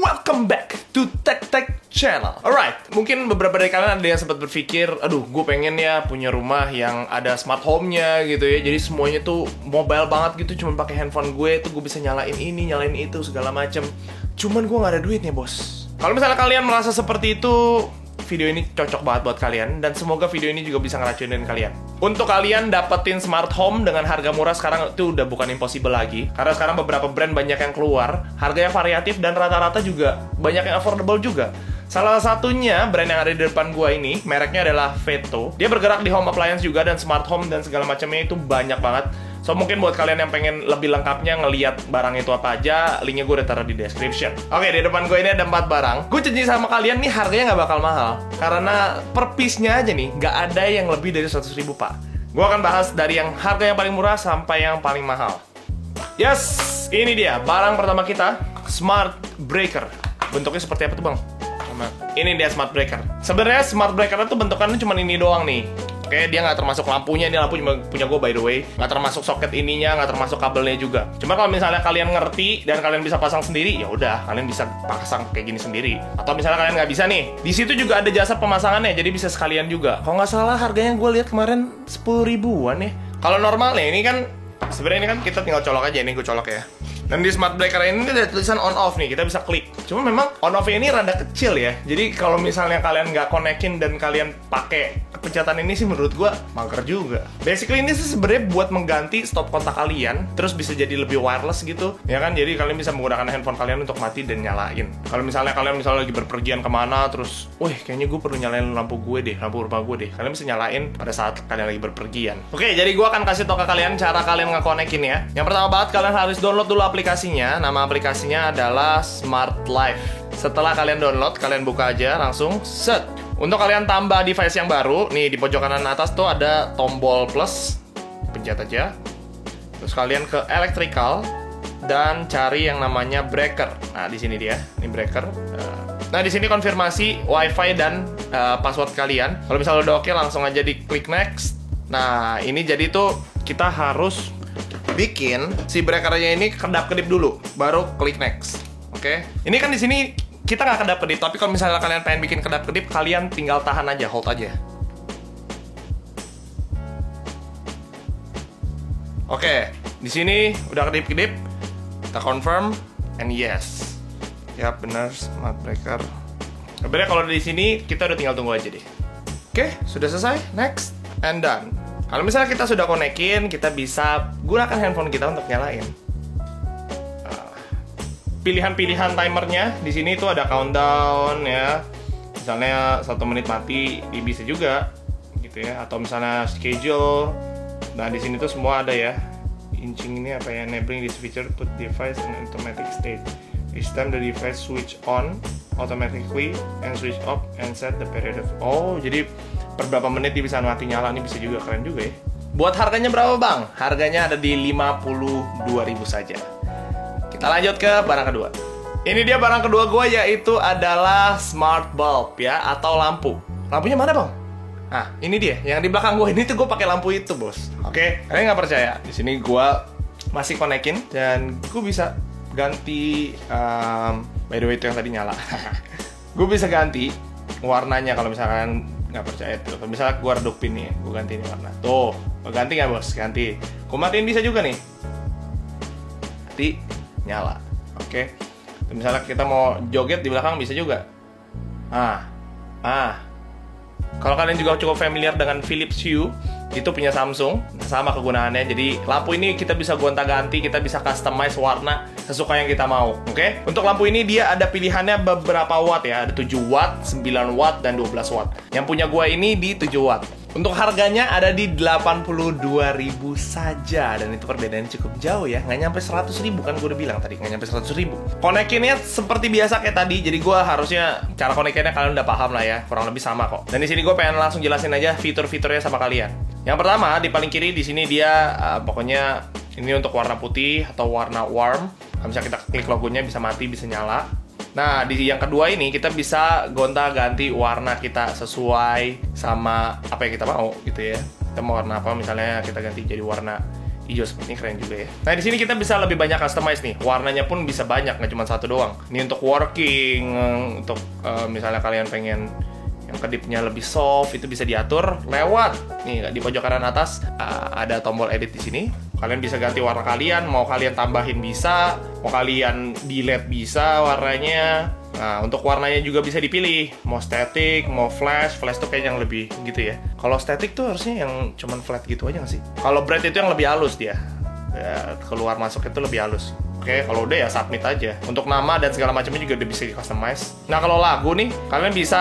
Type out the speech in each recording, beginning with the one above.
Welcome back to Tech Channel. Alright, mungkin beberapa dari kalian ada yang sempat berpikir, aduh, gue pengen ya punya rumah yang ada smart home-nya gitu ya. Jadi semuanya tuh mobile banget gitu, cuman pakai handphone gue tuh gue bisa nyalain ini, nyalain itu segala macem. Cuman gue nggak ada duitnya, bos. Kalau misalnya kalian merasa seperti itu, video ini cocok banget buat kalian, dan semoga video ini juga bisa ngeracunin kalian. Untuk kalian dapetin smart home dengan harga murah sekarang itu udah bukan impossible lagi, karena sekarang beberapa brand banyak yang keluar, harganya variatif dan rata-rata juga banyak yang affordable juga. Salah satunya brand yang ada di depan gua ini, mereknya adalah Veto. Dia bergerak di home appliance juga dan smart home dan segala macamnya itu banyak banget. So mungkin buat kalian yang pengen lebih lengkapnya ngeliat barang itu apa aja, linknya gue udah taruh di description. Oke, di depan gue ini ada 4 barang. Gue janji sama kalian nih harganya nggak bakal mahal, karena per piece-nya aja nih nggak ada yang lebih dari 100.000 pak. Gue akan bahas dari yang harga yang paling murah sampai yang paling mahal. Yes, ini dia barang pertama kita, Smart Breaker. Bentuknya seperti apa tuh bang? Ini dia Smart Breaker. Sebenarnya Smart Breaker itu bentukannya cuma ini doang nih. Oke, dia nggak termasuk lampunya, ini lampu punya gue by the way. Nggak termasuk soket ininya, nggak termasuk kabelnya juga. Cuma kalau misalnya kalian ngerti dan kalian bisa pasang sendiri, ya udah, kalian bisa pasang kayak gini sendiri. Atau misalnya kalian nggak bisa nih, di situ juga ada jasa pemasangannya, jadi bisa sekalian juga. Kalau nggak salah harganya gue lihat kemarin 10 ribuan ya. Kalau normalnya ini kan, sebenarnya ini kan kita tinggal colok aja, ini gue colok ya. Dan di Smart Breaker ini ada tulisan on off nih, kita bisa klik. Cuma memang on off ini rada kecil ya. Jadi kalau misalnya kalian nggak konekin dan kalian pakai kepencatan ini sih menurut gua mager juga. Basically ini sih sebenarnya buat mengganti stop kontak kalian, terus bisa jadi lebih wireless gitu, ya kan? Jadi kalian bisa menggunakan handphone kalian untuk mati dan nyalain. Kalau misalnya kalian lagi berpergian kemana, terus, wih kayaknya gue perlu nyalain lampu gue deh, lampu rumah gue deh. Kalian bisa nyalain pada saat kalian lagi berpergian. Oke, jadi gua akan kasih tau ke kalian cara kalian ngekonekin ya. Yang pertama banget kalian harus download dulu aplikasinya. Nama aplikasinya adalah Smart Life. Setelah kalian download, kalian buka aja langsung set. Untuk kalian tambah device yang baru, nih di pojok kanan atas tuh ada tombol plus, pencet aja. Terus kalian ke electrical dan cari yang namanya breaker. Nah, di sini dia, ini breaker. Nah, di sini konfirmasi WiFi dan password kalian. Kalau misalnya udah oke, langsung aja di klik next. Nah, ini jadi tuh kita harus bikin si breakernya ini kedap-kedip dulu, baru klik next. Oke. Ini kan di sini kita nggak kedap-kedip, tapi kalau misalnya kalian pengen bikin kedap-kedip, kalian tinggal tahan aja, hold aja. Oke, di sini udah kedip-kedip, kita confirm and yes. Ya benar, Smart Breaker. Sebenarnya kalau di sini kita udah tinggal tunggu aja deh. Oke, sudah selesai, next and done. Kalau misalnya kita sudah konekin, kita bisa gunakan handphone kita untuk nyalain. Pilihan-pilihan timernya di sini tuh ada countdown ya. Misalnya 1 menit mati, bisa juga gitu ya. Atau misalnya schedule. Nah di sini tuh semua ada ya. Inching ini apa ya? Enabling this feature put device in automatic state. Each time the device switch on automatically and switch off and set the period of. Oh, jadi per berapa menit dia bisa mati nyala, ini bisa juga, keren juga ya. Buat harganya berapa bang? Harganya ada di 52.000 saja. Kita lanjut ke barang kedua. Ini dia barang kedua gue, yaitu adalah smart bulb ya, atau lampu. Lampunya mana bang? Nah, ini dia, yang di belakang gue ini tuh gue pakai lampu itu bos. Oke, kalian nggak percaya? Di sini gue masih konekin dan gue bisa ganti. By the way itu yang tadi nyala. Gue bisa ganti warnanya kalau misalkan nggak percaya tuh. Kalau misalnya gue redupin nih, gue ganti ini warna. Tuh, ganti nggak bos? Ganti. Gue matiin bisa juga nih. Mati, nyala. Oke. Misalnya kita mau joget di belakang bisa juga. Kalau kalian juga cukup familiar dengan Philips Hue, itu punya Samsung, sama kegunaannya. Jadi lampu ini kita bisa gonta-ganti, kita bisa customize warna sesuka yang kita mau. Oke? Untuk lampu ini dia ada pilihannya beberapa watt ya. Ada 7 watt, 9 watt, dan 12 watt. Yang punya gua ini di 7 watt. Untuk harganya ada di 82.000 saja. Dan itu perbedaannya cukup jauh ya. Nggak nyampe 100.000 kan gue udah bilang tadi. Nggak nyampe 100.000. Konekinnya seperti biasa kayak tadi. Jadi gue harusnya cara konekinnya kalian udah paham lah ya. Kurang lebih sama kok. Dan di sini gue pengen langsung jelasin aja fitur-fiturnya sama kalian. Yang pertama di paling kiri di sini dia pokoknya ini untuk warna putih atau warna warm. Kalau misalnya kita klik logonya bisa mati, bisa nyala. Nah, di yang kedua ini kita bisa gonta-ganti warna kita sesuai sama apa yang kita mau gitu ya. Kita mau warna apa, misalnya kita ganti jadi warna hijau seperti ini keren juga ya. Nah di sini kita bisa lebih banyak customize nih, warnanya pun bisa banyak, nggak cuma satu doang. Ini untuk working, untuk misalnya kalian pengen yang kedipnya lebih soft, itu bisa diatur lewat nih di pojok kanan atas ada tombol edit di sini. Kalian bisa ganti warna kalian, mau kalian tambahin bisa, mau kalian delete bisa warnanya. Nah, untuk warnanya juga bisa dipilih, mau static, mau flash tuh kayak yang lebih gitu ya. Kalau static tuh harusnya yang cuman flat gitu aja nggak sih? Kalau bright itu yang lebih halus dia, ya, keluar masuk itu lebih halus. Oke, kalau udah ya submit aja. Untuk nama dan segala macamnya juga udah bisa di customize. Nah kalau lagu nih, kalian bisa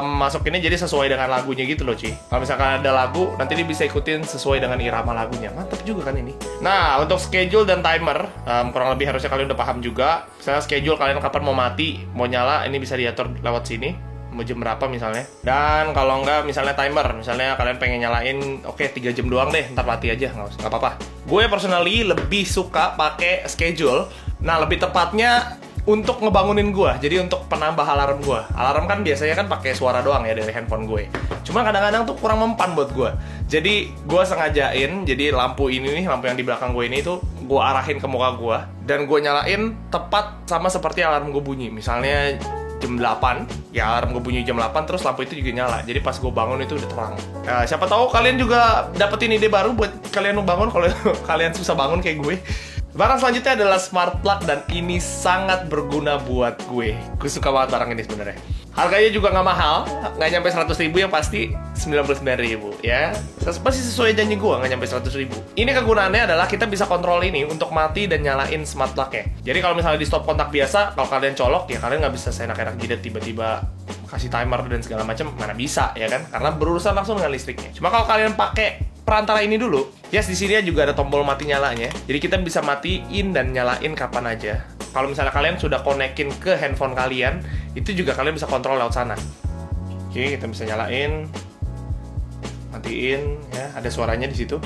masukinnya jadi sesuai dengan lagunya gitu loh Ci. Kalau misalkan ada lagu, nanti dia bisa ikutin sesuai dengan irama lagunya. Mantap juga kan ini. Nah untuk schedule dan timer, kurang lebih harusnya kalian udah paham juga. Misalnya schedule kalian kapan mau mati, mau nyala, ini bisa diatur lewat sini. Mau jam berapa misalnya. Dan kalau enggak misalnya timer, misalnya kalian pengen nyalain oke 3 jam doang deh, ntar mati aja, nggak apa-apa. Gue personally lebih suka pakai schedule. Nah lebih tepatnya untuk ngebangunin gue, jadi untuk penambah alarm gue. Alarm kan biasanya kan pakai suara doang ya dari handphone gue. Cuma kadang-kadang tuh kurang mempan buat gue. Jadi gue sengajain, jadi lampu ini nih, lampu yang di belakang gue ini tuh gue arahin ke muka gue dan gue nyalain tepat sama seperti alarm gue bunyi. Misalnya jam 8, ya alarm gue bunyi jam 8, terus lampu itu juga nyala. Jadi pas gue bangun itu udah terang. Nah, siapa tahu kalian juga dapetin ide baru buat kalian bangun kalau kalian susah bangun kayak gue. Barang selanjutnya adalah smart plug, dan ini sangat berguna buat gue. Gue suka banget barang ini sebenarnya. Harganya juga nggak mahal, nggak nyampe 100.000, yang pasti 99.000 ya. Pasti sesuai janji gue, nggak nyampe 100.000. Ini kegunaannya adalah kita bisa kontrol ini untuk mati dan nyalain smart plug-nya. Jadi kalau misalnya di stop kontak biasa, kalau kalian colok ya kalian nggak bisa seenak-enak jidat tiba-tiba kasih timer dan segala macam, mana bisa ya kan? Karena berurusan langsung dengan listriknya. Cuma kalau kalian pakai perantara ini dulu, yes, di sini juga ada tombol mati nyalanya. Jadi kita bisa matiin dan nyalain kapan aja. Kalau misalnya kalian sudah konekin ke handphone kalian, itu juga kalian bisa kontrol lewat sana. Oke, kita bisa nyalain, matiin, ya, ada suaranya di situ.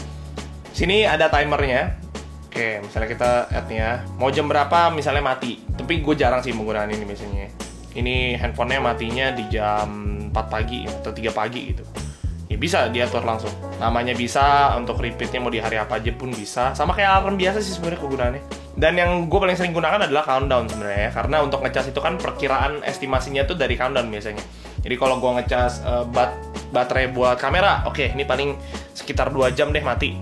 Sini ada timernya. Oke, misalnya kita add nih ya, mau jam berapa misalnya mati. Tapi gue jarang sih menggunakan ini biasanya. Ini handphonenya matinya di jam 4 pagi atau 3 pagi gitu. Ya bisa diatur langsung. Namanya bisa, untuk repeatnya mau di hari apa aja pun bisa. Sama kayak alarm biasa sih sebenarnya kegunaannya. Dan yang gue paling sering gunakan adalah countdown sebenarnya ya. Karena untuk ngecas itu kan perkiraan estimasinya tuh dari countdown biasanya. Jadi kalau gue ngecas baterai buat kamera, oke, ini paling sekitar 2 jam deh mati.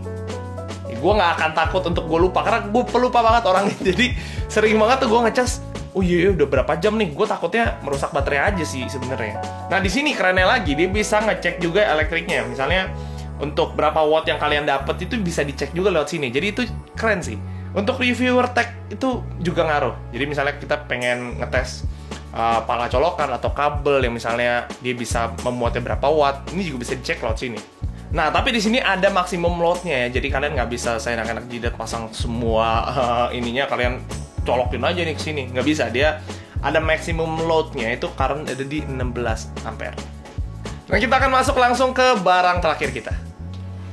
Ya, gue nggak akan takut untuk gue lupa, karena gue pelupa banget orangnya. Jadi sering banget tuh gue ngecas, oh iya udah berapa jam nih, gue takutnya merusak baterai aja sih sebenarnya. Nah di sini kerennya lagi, dia bisa ngecek juga elektriknya. Misalnya untuk berapa watt yang kalian dapat itu bisa dicek juga lewat sini. Jadi itu keren sih. Untuk reviewer tech itu juga ngaruh. Jadi misalnya kita pengen ngetes pala colokan atau kabel yang misalnya dia bisa memuatnya berapa watt, ini juga bisa dicek lewat sini. Nah tapi di sini ada maksimum loadnya ya. Jadi kalian nggak bisa seenak-enak jidat pasang semua ininya kalian colokin aja nih ke sini, nggak bisa. Dia ada maksimum loadnya, itu current ada di 16 ampere. Nah kita akan masuk langsung ke barang terakhir kita.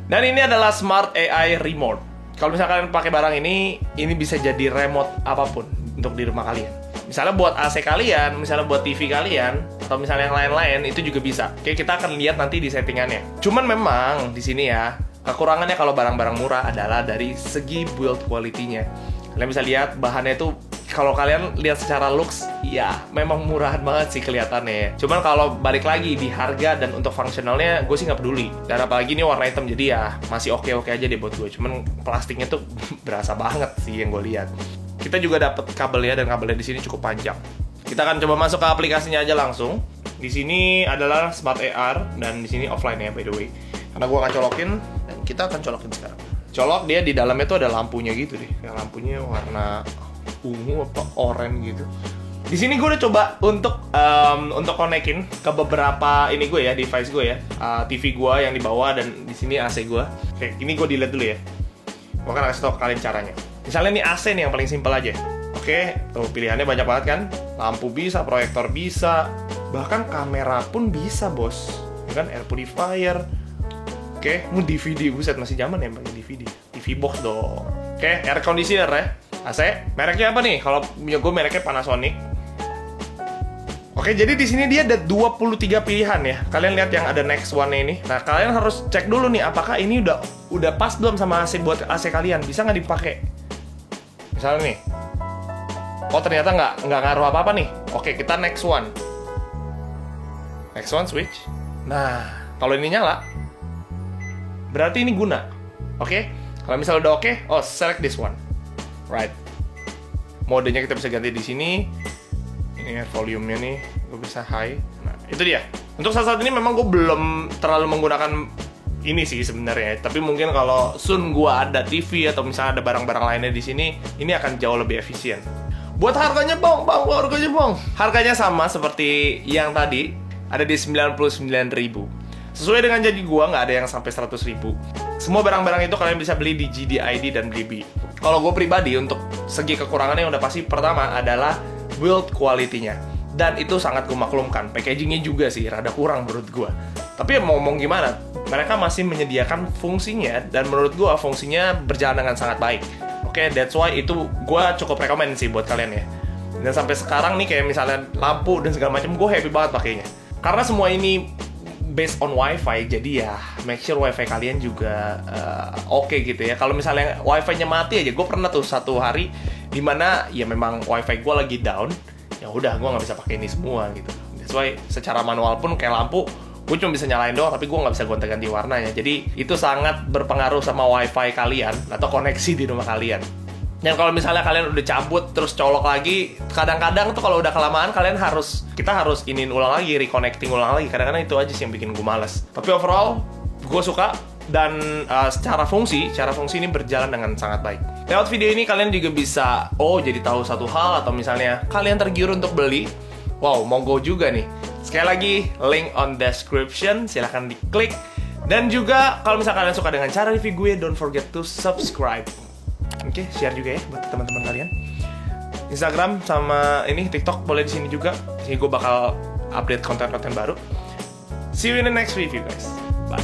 Dan ini adalah Smart AI Remote. Kalau misalnya kalian pakai barang ini bisa jadi remote apapun untuk di rumah kalian. Misalnya buat AC kalian, misalnya buat TV kalian, atau misalnya yang lain-lain, itu juga bisa. Oke, kita akan lihat nanti di settingannya. Cuman memang di sini ya, kekurangannya kalau barang-barang murah adalah dari segi build quality-nya. Kalian bisa lihat bahannya itu, kalau kalian lihat secara looks, ya memang murahan banget sih kelihatannya ya. Cuman kalau balik lagi di harga dan untuk fungsionalnya, gue sih nggak peduli. Dan apalagi ini warna hitam, jadi ya masih oke-oke aja deh buat gue. Cuman plastiknya tuh berasa banget sih yang gue lihat. Kita juga dapat kabelnya, dan kabelnya di sini cukup panjang. Kita akan coba masuk ke aplikasinya aja langsung. Di sini adalah Smart AR, dan di sini offline ya by the way. Karena gue akan colokin, dan kita akan colokin sekarang. Colok, dia di dalamnya tuh ada lampunya gitu deh. Yang lampunya warna ungu apa oranye gitu. Di sini gue udah coba untuk konekin ke beberapa ini gue ya, device gue ya, TV gue yang di bawah, dan di sini AC gue. Oke, ini gue delete dulu ya. Gue akan kasih tau ke kalian caranya. Misalnya ini AC nih yang paling simpel aja. Oke, tuh pilihannya banyak banget kan. Lampu bisa, proyektor bisa, bahkan kamera pun bisa bos. Ya kan, air purifier. Oke, DVD, buset masih zaman ya pakai DVD. TV box dong. Oke, air conditioner ya. AC, mereknya apa nih? Kalau punya gue mereknya Panasonic. Oke, jadi di sini dia ada 23 pilihan ya. Kalian lihat yang ada next one ini. Nah, kalian harus cek dulu nih apakah ini udah pas belum sama AC buat AC kalian. Bisa nggak dipakai? Misalnya nih. Oh, ternyata nggak ngaruh apa-apa nih. Oke, kita next one. Next one switch. Nah, kalau ini nyala, berarti ini guna. Oke? Kalau misalnya udah oke, oh select this one. Right. Modenya kita bisa ganti di sini. Ini volume-nya nih, gue bisa high. Nah, itu dia. Untuk saat ini memang gue belum terlalu menggunakan ini sih sebenarnya. Tapi mungkin kalau soon gue ada TV atau misalnya ada barang-barang lainnya di sini, ini akan jauh lebih efisien. Buat harganya bang, harganya bang. Harganya sama seperti yang tadi, ada di 99.000. Sesuai dengan janji gue, nggak ada yang sampai 100.000. Semua barang-barang itu kalian bisa beli di JDID dan Blibli. Kalau gue pribadi, untuk segi kekurangannya yang udah pasti, pertama adalah build quality-nya. Dan itu sangat gue maklumkan. Packaging-nya juga sih, rada kurang menurut gue. Tapi mau ngomong gimana, mereka masih menyediakan fungsinya, dan menurut gue fungsinya berjalan dengan sangat baik. Oke, that's why itu gue cukup rekomend sih buat kalian ya. Dan sampai sekarang nih kayak misalnya lampu dan segala macam, gue happy banget pakainya. Karena semua ini based on wifi, jadi ya make sure wifi kalian juga oke gitu ya. Kalau misalnya wifi-nya mati aja, gue pernah tuh satu hari dimana ya memang wifi gue lagi down, ya udah gue nggak bisa pakai ini semua gitu. That's why secara manual pun kayak lampu, gue cuma bisa nyalain doang, tapi gue nggak bisa gonta-ganti warnanya. Jadi itu sangat berpengaruh sama wifi kalian atau koneksi di rumah kalian. Dan kalau misalnya kalian udah cabut terus colok lagi, kadang-kadang tuh kalau udah kelamaan kita harus iniin ulang lagi, reconnecting ulang lagi. Kadang-kadang itu aja sih yang bikin gue males. Tapi overall gue suka, dan secara fungsi ini berjalan dengan sangat baik. Lewat video ini kalian juga bisa jadi tahu satu hal, atau misalnya kalian tergiur untuk beli. Wow, monggo juga nih. Sekali lagi, link on description, silahkan diklik. Dan juga kalau misalnya kalian suka dengan cara review gue, don't forget to subscribe. Oke, share juga ya buat teman-teman kalian. Instagram sama ini TikTok boleh di sini juga. Sini gue bakal update konten-konten baru. See you in the next review guys. Bye.